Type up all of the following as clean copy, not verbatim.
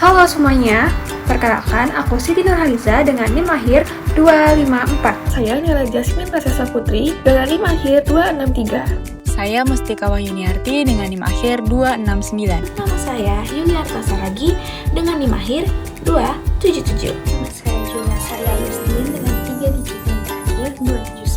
Halo semuanya, perkenalkan aku Siti Nurhaliza dengan NIM akhir 254. Saya Nela Jasmine Rasesa Putri dengan NIM akhir 263. Saya Mustika Wahyuniarti dengan NIM akhir 269. Nama saya Yuliarta Saragi dengan NIM akhir 277. Nama saya Julia Sarya Yustin dengan 3 digit NIM akhir 279.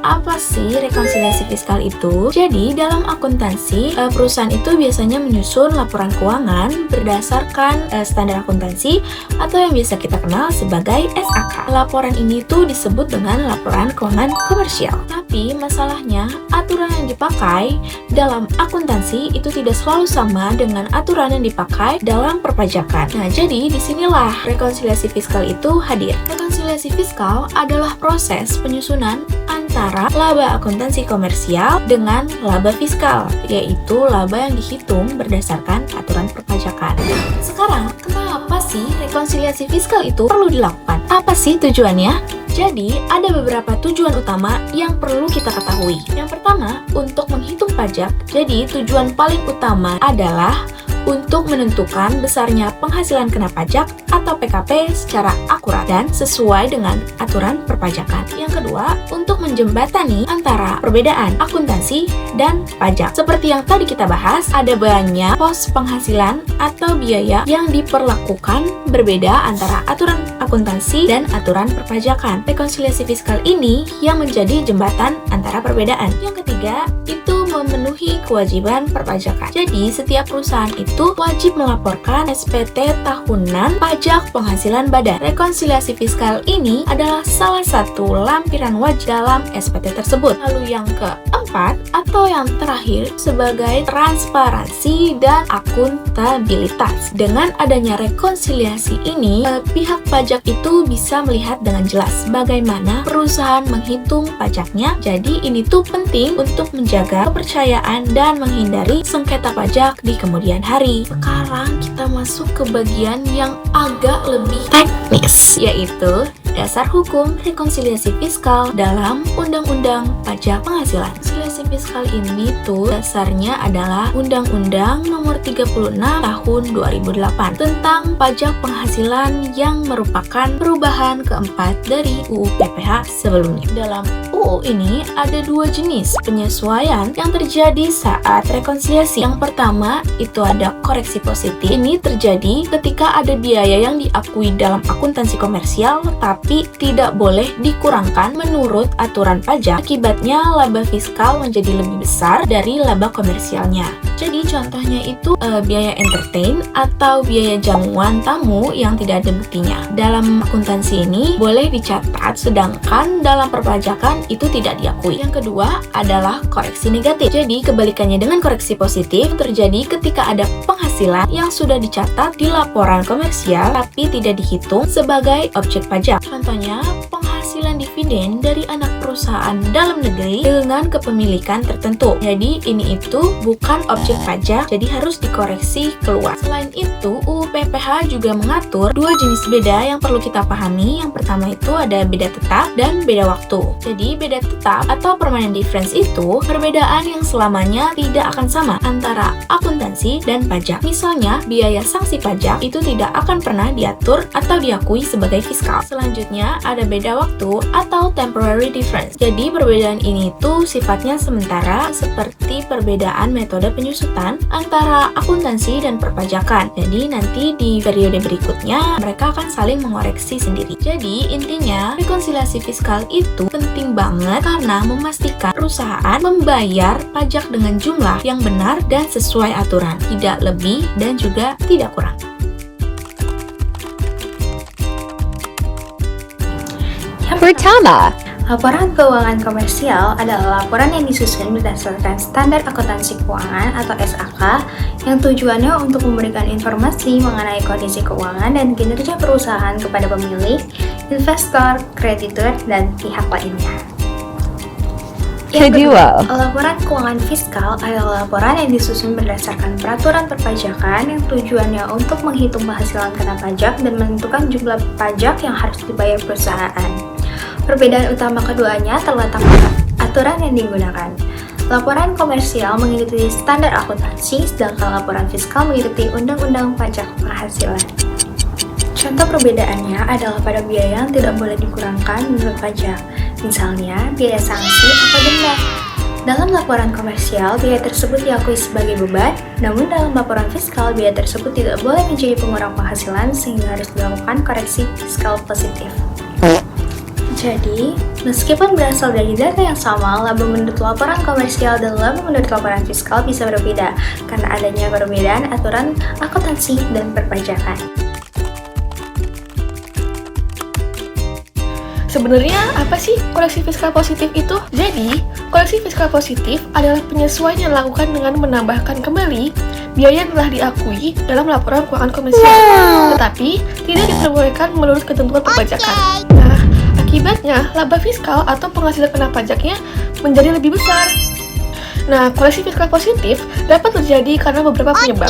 Apa sih rekonsiliasi fiskal itu? Jadi, dalam akuntansi, perusahaan itu biasanya menyusun laporan keuangan berdasarkan standar akuntansi atau yang biasa kita kenal sebagai SAK. Laporan ini tuh disebut dengan laporan keuangan komersial. Tapi masalahnya, aturan yang dipakai dalam akuntansi itu tidak selalu sama dengan aturan yang dipakai dalam perpajakan. Nah, jadi disinilah rekonsiliasi fiskal itu hadir. Rekonsiliasi fiskal adalah proses penyusunan antara laba akuntansi komersial dengan laba fiskal, yaitu laba yang dihitung berdasarkan aturan perpajakan. Sekarang, kenapa sih rekonsiliasi fiskal itu perlu dilakukan? Apa sih tujuannya? Jadi, ada beberapa tujuan utama yang perlu kita ketahui. Yang pertama, untuk menghitung pajak. Jadi, tujuan paling utama adalah untuk menentukan besarnya penghasilan kena pajak atau PKP secara akurat dan sesuai dengan aturan perpajakan. Yang kedua, untuk menjembatani antara perbedaan akuntansi dan pajak. Seperti yang tadi kita bahas, ada banyak pos penghasilan atau biaya yang diperlakukan berbeda antara aturan akuntansi dan aturan perpajakan. Rekonsiliasi fiskal ini yang menjadi jembatan antara perbedaan. Yang ketiga, itu memenuhi kewajiban perpajakan. Jadi, setiap perusahaan itu wajib melaporkan SPT tahunan pajak penghasilan badan. Rekonsiliasi fiskal ini adalah salah satu lampiran wajib dalam SPT tersebut. Lalu yang keempat atau yang terakhir sebagai transparansi dan akuntabilitas. Dengan adanya rekonsiliasi ini, pihak pajak itu bisa melihat dengan jelas bagaimana perusahaan menghitung pajaknya. Jadi ini tuh penting untuk menjaga kepercayaan dan menghindari sengketa pajak di kemudian hari. Sekarang kita masuk ke bagian yang agak lebih teknis, yaitu dasar hukum rekonsiliasi fiskal dalam Undang-Undang Pajak Penghasilan. Rekonsiliasi fiskal ini tuh dasarnya adalah Undang-Undang Nomor 36 Tahun 2008 tentang pajak penghasilan yang merupakan perubahan keempat dari UU PPH sebelumnya. Dalam UU ini ada dua jenis penyesuaian yang terjadi saat rekonsiliasi. Yang pertama itu ada koreksi positif. Ini terjadi ketika ada biaya yang diakui dalam akuntansi komersial tapi tidak boleh dikurangkan menurut aturan pajak. Akibatnya laba fiskal menjadi lebih besar dari laba komersialnya. Jadi contohnya itu biaya entertain atau biaya jamuan tamu yang tidak ada buktinya. Dalam akuntansi ini boleh dicatat, sedangkan dalam perpajakan itu tidak diakui. Yang kedua adalah koreksi negatif. Jadi kebalikannya dengan koreksi positif terjadi ketika ada penghasilan yang sudah dicatat di laporan komersial tapi tidak dihitung sebagai objek pajak. Contohnya, penghasilan dividen dari anak perusahaan dalam negeri dengan kepemilikan tertentu. Jadi ini itu bukan objek pajak, jadi harus dikoreksi keluar. Selain itu, UU PPH juga mengatur dua jenis beda yang perlu kita pahami. Yang pertama itu ada beda tetap dan beda waktu. Jadi beda tetap atau permanent difference itu perbedaan yang selamanya tidak akan sama antara akuntansi dan pajak. Misalnya, biaya sanksi pajak itu tidak akan pernah diatur atau diakui sebagai fiskal. Selanjutnya, ada beda waktu atau temporary difference. Jadi perbedaan ini tuh sifatnya sementara, seperti perbedaan metode penyusutan antara akuntansi dan perpajakan. Jadi nanti di periode berikutnya mereka akan saling mengoreksi sendiri. Jadi intinya rekonsiliasi fiskal itu penting banget karena memastikan perusahaan membayar pajak dengan jumlah yang benar dan sesuai aturan, tidak lebih dan juga tidak kurang. Pertama, laporan keuangan komersial adalah laporan yang disusun berdasarkan standar akuntansi keuangan atau SAK yang tujuannya untuk memberikan informasi mengenai kondisi keuangan dan kinerja perusahaan kepada pemilik, investor, kreditur, dan pihak lainnya. Yang kedua, laporan keuangan fiskal adalah laporan yang disusun berdasarkan peraturan perpajakan yang tujuannya untuk menghitung penghasilan kena pajak dan menentukan jumlah pajak yang harus dibayar perusahaan. Perbedaan utama keduanya terletak pada aturan yang digunakan. Laporan komersial mengikuti standar akuntansi, sedangkan laporan fiskal mengikuti Undang-Undang Pajak Penghasilan. Contoh perbedaannya adalah pada biaya yang tidak boleh dikurangkan menurut pajak, misalnya biaya sanksi atau denda. Dalam laporan komersial, biaya tersebut diakui sebagai beban, namun dalam laporan fiskal, biaya tersebut tidak boleh menjadi pengurang penghasilan sehingga harus dilakukan koreksi fiskal positif. Jadi, meskipun berasal dari data yang sama, laba menurut laporan komersial dan laba menurut laporan fiskal bisa berbeda karena adanya perbedaan aturan akuntansi dan perpajakan. Sebenarnya apa sih koreksi fiskal positif itu? Jadi, koreksi fiskal positif adalah penyesuaian yang dilakukan dengan menambahkan kembali biaya yang telah diakui dalam laporan keuangan komersial, tetapi tidak diperbolehkan menurut ketentuan perpajakan. Nah, akibatnya laba fiskal atau penghasilan kena pajaknya menjadi lebih besar. Nah, koreksi fiskal positif dapat terjadi karena beberapa penyebab,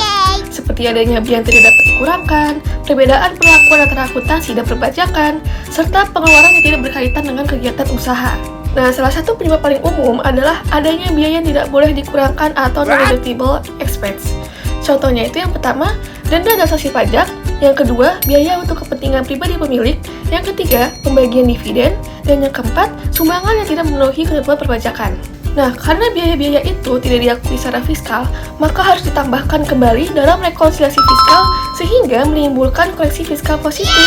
seperti adanya biaya yang tidak dapat dikurangkan, perbedaan perlakuan antara akuntansi dan perpajakan, serta pengeluaran yang tidak berkaitan dengan kegiatan usaha. Nah, salah satu penyebab paling umum adalah adanya biaya yang tidak boleh dikurangkan atau non-deductible expense. Contohnya itu yang pertama, denda dan sanksi pajak, yang kedua, biaya untuk kepentingan pribadi pemilik, yang ketiga, pembagian dividen, dan yang keempat, sumbangan yang tidak memenuhi ketentuan perpajakan. Nah, karena biaya-biaya itu tidak diakui secara fiskal, maka harus ditambahkan kembali dalam rekonsiliasi fiskal sehingga menimbulkan koreksi fiskal positif.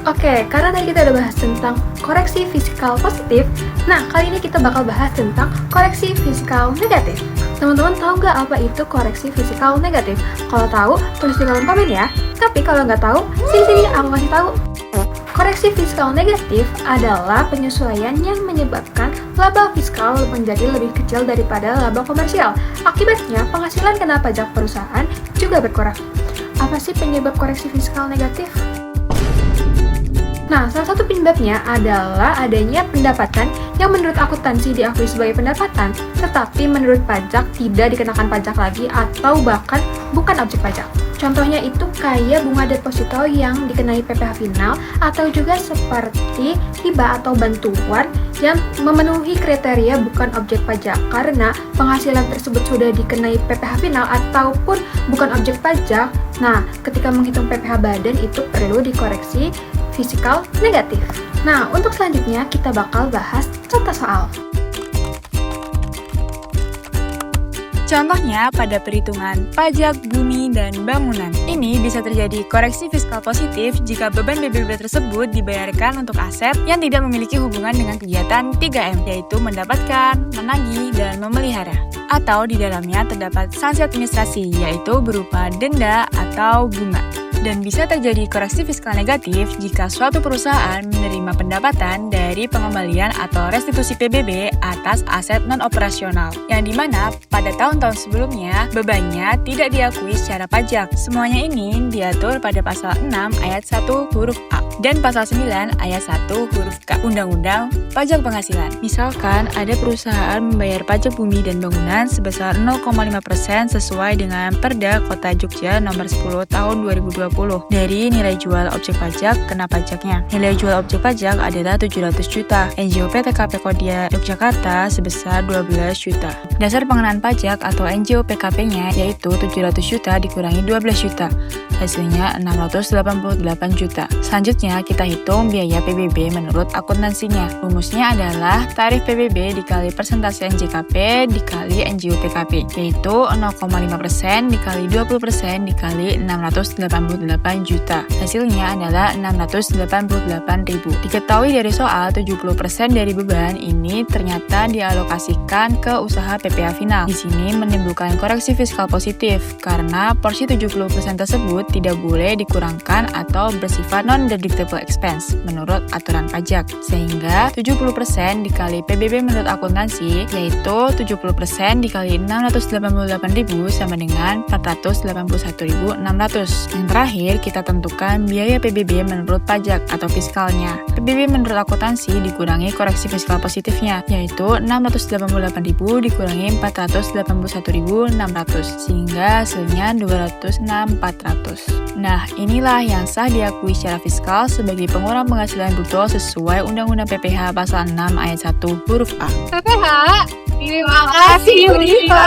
Oke, karena tadi kita udah bahas tentang koreksi fiskal positif, nah kali ini kita bakal bahas tentang koreksi fiskal negatif. Teman-teman tahu nggak apa itu koreksi fiskal negatif? Kalau tahu, tulis di kolom komen ya. Tapi kalau nggak tahu, sini aku kasih tahu. Koreksi fiskal negatif adalah penyesuaian yang menyebabkan laba fiskal menjadi lebih kecil daripada laba komersial. Akibatnya, penghasilan kena pajak perusahaan juga berkurang. Apa sih penyebab koreksi fiskal negatif? Nah, salah satu penyebabnya adalah adanya pendapatan yang menurut akuntansi diakui sebagai pendapatan, tetapi menurut pajak tidak dikenakan pajak lagi atau bahkan bukan objek pajak. Contohnya itu kayak bunga deposito yang dikenai PPh final, atau juga seperti hibah atau bantuan yang memenuhi kriteria bukan objek pajak karena penghasilan tersebut sudah dikenai PPh final ataupun bukan objek pajak. Nah, ketika menghitung PPh badan itu perlu dikoreksi fiskal negatif. Nah, untuk selanjutnya kita bakal bahas contoh soal. Contohnya pada perhitungan pajak bumi dan bangunan. Ini bisa terjadi koreksi fiskal positif jika beban BBB tersebut dibayarkan untuk aset yang tidak memiliki hubungan dengan kegiatan 3M, yaitu mendapatkan, menagih, dan memelihara. Atau di dalamnya terdapat sanksi administrasi, yaitu berupa denda atau bunga. Dan bisa terjadi koreksi fiskal negatif jika suatu perusahaan menerima pendapatan dari pengembalian atau restitusi PBB atas aset non-operasional, yang dimana pada tahun-tahun sebelumnya bebannya tidak diakui secara pajak. Semuanya ini diatur pada pasal 6 ayat 1 huruf A dan pasal 9 ayat 1 huruf K Undang-Undang Pajak Penghasilan. Misalkan ada perusahaan membayar pajak bumi dan bangunan sebesar 0,5% sesuai dengan Perda Kota Jogja nomor 10 tahun 2020. Dari nilai jual objek pajak kena pajaknya. Nilai jual objek pajak adalah 700 juta. NJOP TKP Kodia Yogyakarta sebesar 12 juta. Dasar pengenaan pajak atau NJOP PKP-nya yaitu 700 juta dikurangi 12 juta. Hasilnya 688 juta. Selanjutnya kita hitung biaya PBB menurut akuntansinya. Rumusnya adalah tarif PBB dikali persentase NJKP dikali NJOPKP, yaitu 0,5% dikali 20% dikali 688 juta. Hasilnya adalah 688.000. Diketahui dari soal 70% dari beban ini ternyata dialokasikan ke usaha PPh final. Di sini menimbulkan koreksi fiskal positif karena porsi 70% tersebut tidak boleh dikurangkan atau bersifat non-deductible expense menurut aturan pajak. Sehingga 70% dikali PBB menurut akuntansi yaitu 70% dikali 688.000 sama dengan 481.600. Yang terakhir terakhir, kita tentukan biaya PBB menurut pajak atau fiskalnya. PBB menurut akuntansi dikurangi koreksi fiskal positifnya, yaitu 688.000 dikurangi 481.600, sehingga hasilnya 206.400. Nah, inilah yang sah diakui secara fiskal sebagai pengurang penghasilan bruto sesuai Undang-Undang PPh Pasal 6 Ayat 1 huruf A. PPh, terima kasih Unifa.